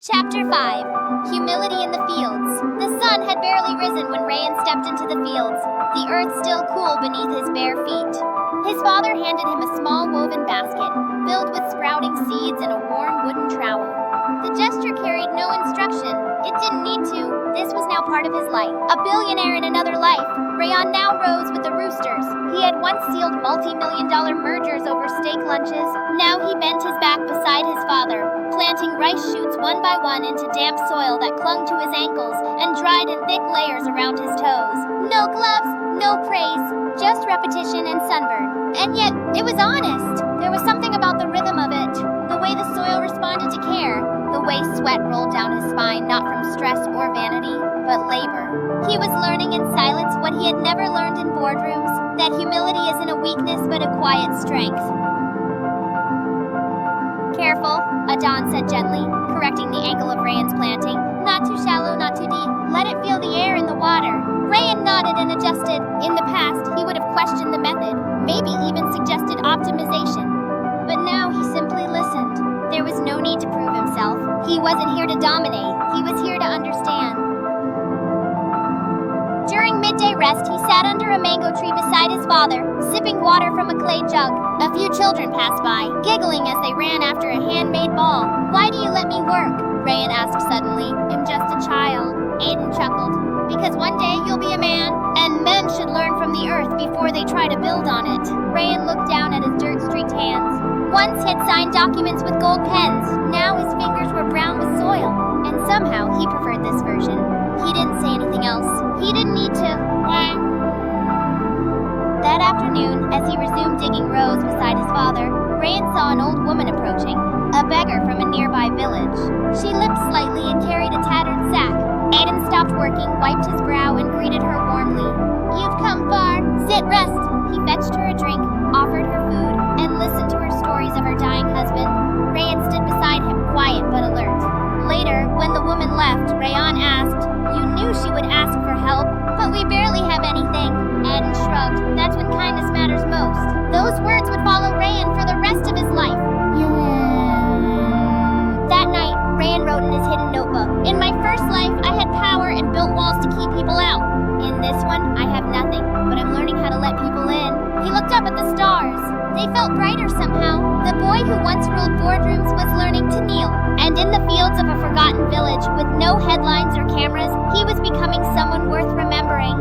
Chapter 5. Humility in the Fields. The sun had barely risen when Rayan stepped into the fields, the earth still cool beneath his bare feet. His father handed him a small woven basket, filled with sprouting seeds and a warm wooden trowel. The gesture carried no instruction. It didn't need to. This was now part of his life. A billionaire in another life, Rayan now rose with the roosters. He had once sealed multi-million-dollar mergers over steak lunches. Now he bent his back beside his father, planting rice shoots one by one into damp soil that clung to his ankles and dried in thick layers around his toes. No gloves, no praise, just repetition and sunburn. And yet, it was honest. There was something about the rhythm of it, the way the soil responded to care, the way sweat rolled down his spine not from stress or vanity, but labor. He was learning in silence what he had never learned in boardrooms, that humility isn't a weakness but a quiet strength. Careful, Adon said gently, correcting the angle of Rayan's planting. Not too shallow, not too deep. Let it feel the air and the water. Rayan nodded and adjusted. In the past, he would have questioned the method, maybe even suggested optimization. But now he simply listened. There was no need to prove himself. He wasn't here to dominate. He was here to understand. During midday rest, he sat under a mango tree beside his father, sipping water from a clay jug. A few children passed by, giggling as they ran after a handmade ball. "Why do you let me work?" Rayan asked suddenly. "I'm just a child," Aiden chuckled. "Because one day you'll be a man, and men should learn from the earth before they try to build on it." Rayan looked down at his dirt-streaked hands. Once he had signed documents with gold pens, now his fingers were brown with soil. And somehow he preferred this version. He didn't say anything else. He didn't need to. That afternoon, as he resumed digging rows beside his father, Rayan saw an old woman approaching, a beggar from a nearby village. She limped slightly and carried a tattered sack. Aiden stopped working, wiped his brow, and greeted her warmly. "You've come far. Sit, rest." He fetched her a drink, offered her food, and listened to her stories of her dying husband. Rayan stood beside him, quiet but alert. Later, when the woman left, Rayan asked, "You knew she would ask for help, but we barely have anything." Aiden shrugged. That's when kindness matters most. Those words would follow Rayan for the rest of his life. That night, Rayan wrote in his hidden notebook, "In my first life, I had power and built walls to keep people out. In this one, I have nothing, but I'm learning how to let people in." He looked up at the stars. They felt brighter somehow. The boy who once ruled boardrooms was learning to kneel. And in the fields of a forgotten village, with no headlines or cameras, he was becoming someone worth remembering.